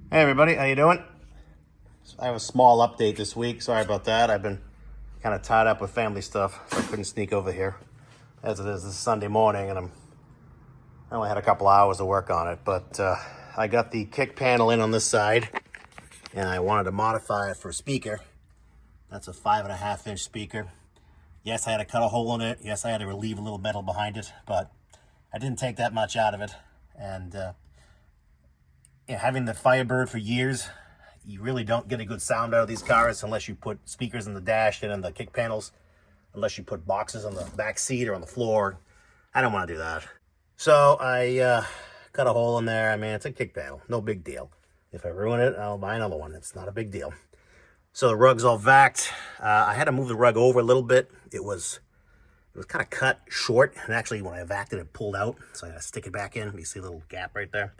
Hey everybody, how you doing? So I have a small update this week. Sorry about that. I've been kind of tied up with family stuff, so I couldn't sneak over here. As it is, this Sunday morning, and I only had a couple hours to work on it. But I got the kick panel in on this side, and I wanted to modify it for a speaker. That's a 5.5-inch speaker. Yes, I had to cut a hole in it. Yes, I had to relieve a little metal behind it, but I didn't take that much out of it. And having the Firebird for years, you really don't get a good sound out of these cars unless you put speakers in the dash and in the kick panels, unless you put boxes on the back seat or on the floor. I don't want to do that. So I cut a hole in there. I mean, it's a kick panel, no big deal. If I ruin it, I'll buy another one. It's not a big deal. So the rug's all vacked. I had to move the rug over a little bit. It was kind of cut short, and actually when I vacked it, it pulled out. So I had to stick it back in. You see a little gap right there.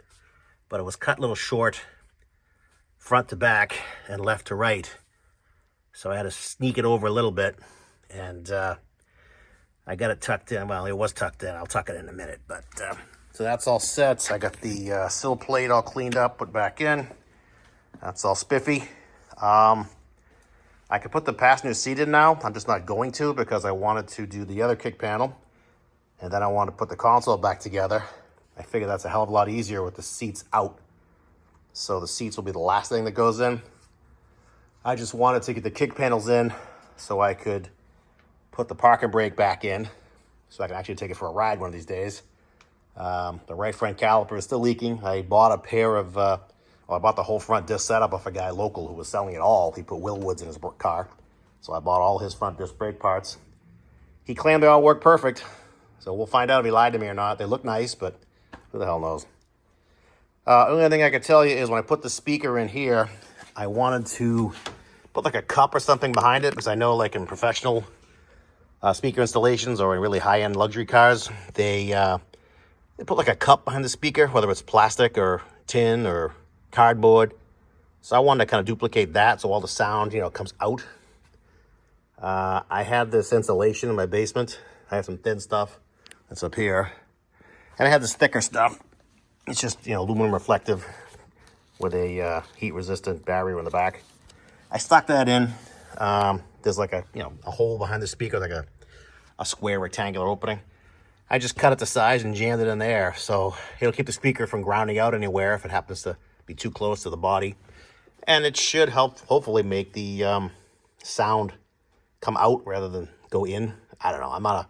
But it was cut a little short, front to back and left to right. So I had to sneak it over a little bit, and I got it tucked in. Well, it was tucked in. I'll tuck it in a minute. But so that's all set. I got the sill plate all cleaned up, put back in. That's all spiffy. I could put the passenger seat in now. I'm just not going to because I wanted to do the other kick panel, and then I wanted to put the console back together. I figure that's a hell of a lot easier with the seats out. So the seats will be the last thing that goes in. I just wanted to get the kick panels in so I could put the parking brake back in so I can actually take it for a ride one of these days. The right front caliper is still leaking. I bought a pair of, I bought the whole front disc setup off a guy local who was selling it all. He put Willwoods in his car. So I bought all his front disc brake parts. He claimed they all work perfect. So we'll find out if he lied to me or not. They look nice, but who the hell knows? Only thing I can tell you is when I put the speaker in here, I wanted to put like a cup or something behind it, because I know like in professional speaker installations or in really high-end luxury cars, they put like a cup behind the speaker, whether it's plastic or tin or cardboard. So I wanted to kind of duplicate that so all the sound, comes out. I had this insulation in my basement. I have some thin stuff that's up here. And I had this thicker stuff. It's just, aluminum reflective with a heat-resistant barrier in the back. I stuck that in. There's like a hole behind the speaker, like a square rectangular opening. I just cut it to size and jammed it in there. So it'll keep the speaker from grounding out anywhere if it happens to be too close to the body. And it should help, hopefully, make the sound come out rather than go in. I don't know. I'm not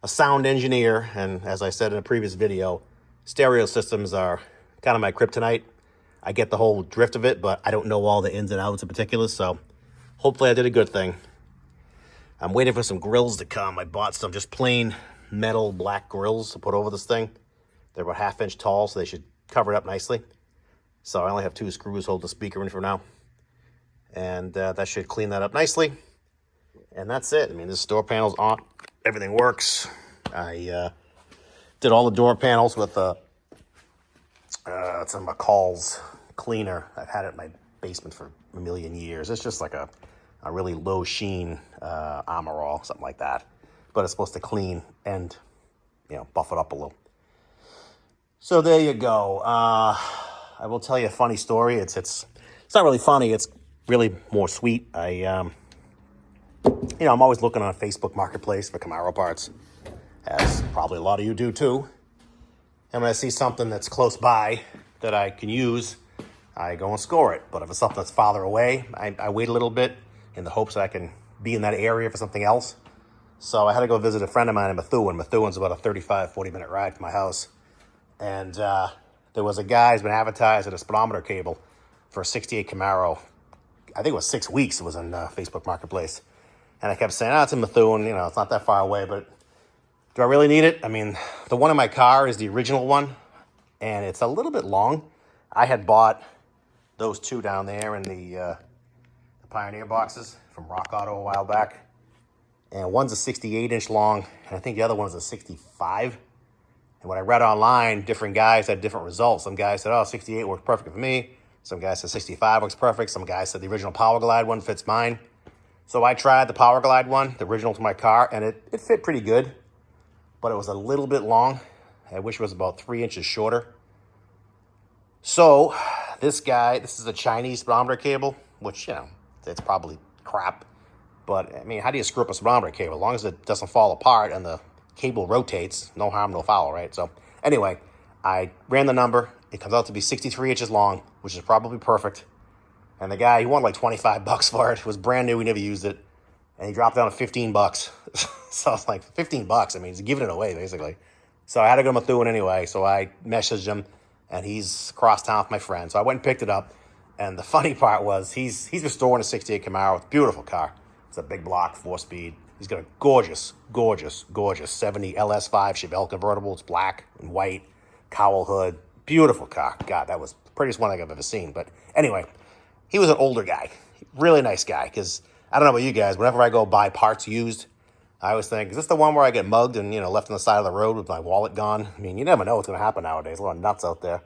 a sound engineer, and as I said in a previous video, stereo systems are kind of my kryptonite. I get the whole drift of it, but I don't know all the ins and outs in particular, so hopefully I did a good thing. I'm waiting for some grills to come. I bought some just plain metal black grills to put over this thing. They're about 1/2 inch tall, so they should cover it up nicely. So I only have 2 screws holding the speaker in for now. And that should clean that up nicely. And that's it. I mean, this door panel's on. Everything works. I did all the door panels with it's a McCall's cleaner. I've had it in my basement for a million years. It's just like a really low sheen Amarol, something like that. But it's supposed to clean and, buff it up a little. So there you go. I will tell you a funny story. It's not really funny. It's really more sweet. I'm always looking on Facebook Marketplace for Camaro parts, as probably a lot of you do too. And when I see something that's close by that I can use, I go and score it. But if it's something that's farther away, I wait a little bit in the hopes that I can be in that area for something else. So I had to go visit a friend of mine in Methuen. Methuen's about a 35, 40-minute ride from my house. And there was a guy who's been advertised at a speedometer cable for a 68 Camaro. I think it was 6 weeks. It was on Facebook Marketplace. And I kept saying, it's in Methuen, it's not that far away, but do I really need it? I mean, the one in my car is the original one, and it's a little bit long. I had bought those 2 down there in the Pioneer boxes from Rock Auto a while back. And one's a 68-inch long, and I think the other one's a 65. And when I read online, different guys had different results. Some guys said, 68 works perfect for me. Some guys said 65 works perfect. Some guys said the original Power Glide one fits mine. So I tried the Power Glide one, the original to my car, and it fit pretty good. But it was a little bit long. I wish it was about 3 inches shorter. So this is a Chinese speedometer cable, which, it's probably crap. But, I mean, how do you screw up a speedometer cable? As long as it doesn't fall apart and the cable rotates, no harm, no foul, right? So, anyway, I ran the number. It comes out to be 63 inches long, which is probably perfect. And the guy, he wanted like $25 for it. It was brand new. We never used it. And he dropped down to $15. So I was like, $15? I mean, he's giving it away, basically. So I had to go through it anyway. So I messaged him, and he's across town with my friend. So I went and picked it up. And the funny part was he's restoring a 68 Camaro. It's a beautiful car. It's a big block, 4-speed. He's got a gorgeous 70 LS5 Chevelle convertible. It's black and white, cowl hood. Beautiful car. God, that was the prettiest one I've ever seen. But anyway, he was an older guy. Really nice guy. Because I don't know about you guys, whenever I go buy parts used, I always think, is this the one where I get mugged and, left on the side of the road with my wallet gone? I mean, you never know what's going to happen nowadays. A lot of nuts out there.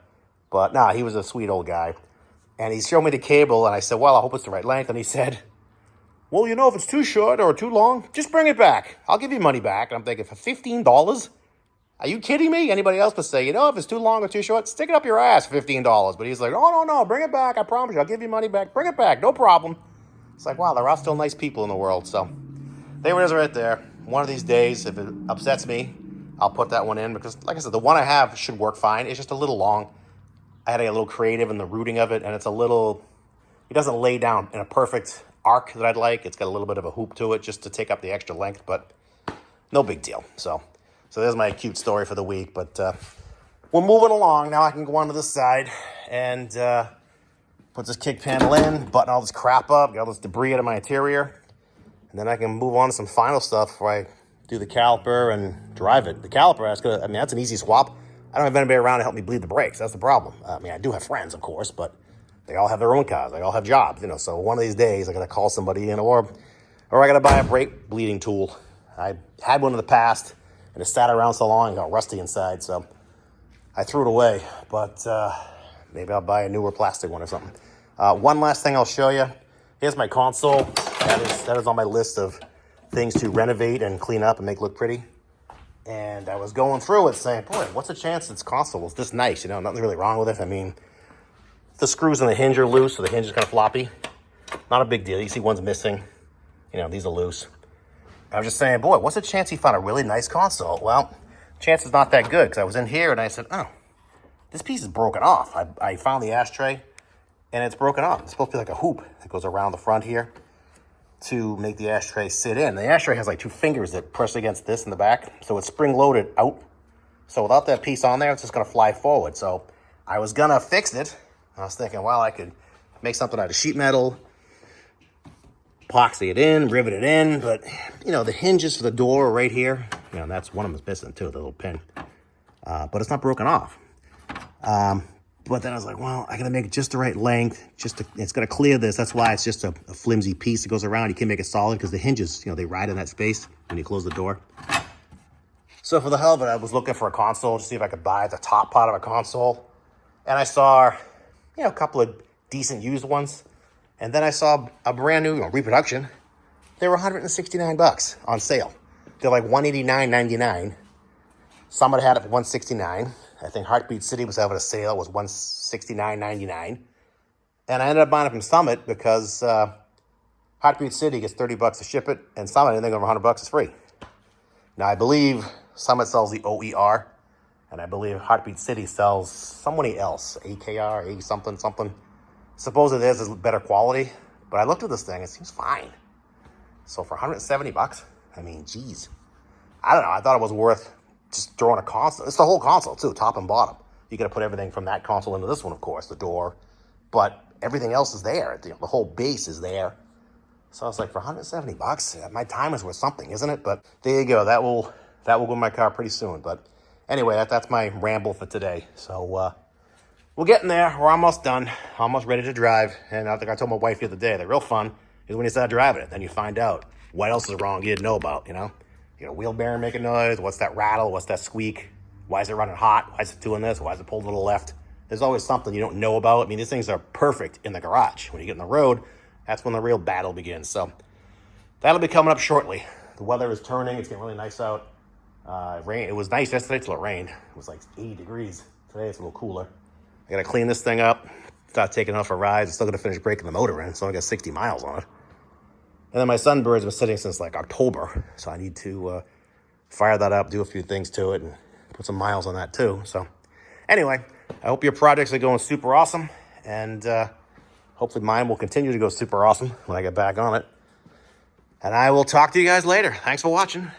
But, nah, he was a sweet old guy. And he showed me the cable, and I said, well, I hope it's the right length. And he said, well, if it's too short or too long, just bring it back. I'll give you money back. And I'm thinking, for $15? Are you kidding me? Anybody else would say, if it's too long or too short, stick it up your ass for $15. But he's like, oh, no, bring it back. I promise you, I'll give you money back. Bring it back, no problem. It's like, wow, there are still nice people in the world. So there it is right there. One of these days, if it upsets me, I'll put that one in. Because, like I said, the one I have should work fine. It's just a little long. I had to get a little creative in the routing of it. And it doesn't lay down in a perfect arc that I'd like. It's got a little bit of a hoop to it just to take up the extra length. But no big deal. So there's my cute story for the week. But we're moving along. Now I can go on to this side and put this kick panel in, button all this crap up, get all this debris out of my interior. And then I can move on to some final stuff before I do the caliper and drive it. The caliper, that's an easy swap. I don't have anybody around to help me bleed the brakes. That's the problem. I do have friends, of course, but they all have their own cars. They all have jobs, So one of these days I got to call somebody in or I got to buy a brake bleeding tool. I had one in the past, and it sat around so long and got rusty inside, so I threw it away. But maybe I'll buy a newer plastic one or something. One last thing I'll show you. Here's my console. That is on my list of things to renovate and clean up and make look pretty. And I was going through it saying, boy, what's the chance this console is this nice? Nothing really wrong with it. I mean, the screws in the hinge are loose, so the hinge is kind of floppy. Not a big deal. You see one's missing. These are loose. I was just saying, boy, what's the chance he found a really nice console? Well, chance is not that good because I was in here and I said, oh, this piece is broken off. I found the ashtray and it's broken off. It's supposed to be like a hoop that goes around the front here to make the ashtray sit in. The ashtray has like 2 fingers that press against this in the back, so it's spring-loaded out. So without that piece on there, it's just going to fly forward. So I was going to fix it. I was thinking, well, I could make something out of sheet metal, epoxy it in, rivet it in, but, the hinges for the door are right here. That's one of them is missing, too, the little pin. But it's not broken off. But then I was like, well, I got to make it just the right length. It's going to clear this. That's why it's just a flimsy piece that goes around. You can't make it solid because the hinges, they ride in that space when you close the door. So for the hell of it, I was looking for a console to see if I could buy the top part of a console. And I saw, a couple of decent used ones. And then I saw a brand new reproduction. They were $169 on sale. They're like $189.99. Someone had it for $169. I think Heartbeat City was having a sale. It was $169.99. And I ended up buying it from Summit because Heartbeat City gets $30 to ship it, and Summit, anything over $100 is free. Now, I believe Summit sells the OER, and I believe Heartbeat City sells somebody else, AKR, A something. Supposedly theirs is better quality, but I looked at this thing, it seems fine. So for $170, I mean, geez. I don't know, I thought it was worth just throwing a console. It's the whole console, too, top and bottom. You got to put everything from that console into this one, of course, the door. But everything else is there. The whole base is there. So I was like, for $170, my time is worth something, isn't it? But there you go. That will go in my car pretty soon. But anyway, that's my ramble for today. So we're getting there. We're almost done. Almost ready to drive. And I think I told my wife the other day, the real fun is when you start driving it. Then you find out what else is wrong you didn't know about, wheel bearing making noise. What's that rattle? What's that squeak? Why is it running hot? Why is it doing this? Why is it pulled to the left? There's always something you don't know about. I mean, these things are perfect in the garage. When you get on the road, that's when the real battle begins. So that'll be coming up shortly. The weather is turning. It's getting really nice out. It was nice yesterday till it rained. It was like 80 degrees. Today it's a little cooler. I got to clean this thing up, start taking it off for rides. I'm still going to finish breaking the motor in. It's only got 60 miles on it. And then my Sunbird's been sitting since like October. So I need to fire that up, do a few things to it, and put some miles on that too. So anyway, I hope your projects are going super awesome. And hopefully mine will continue to go super awesome when I get back on it. And I will talk to you guys later. Thanks for watching.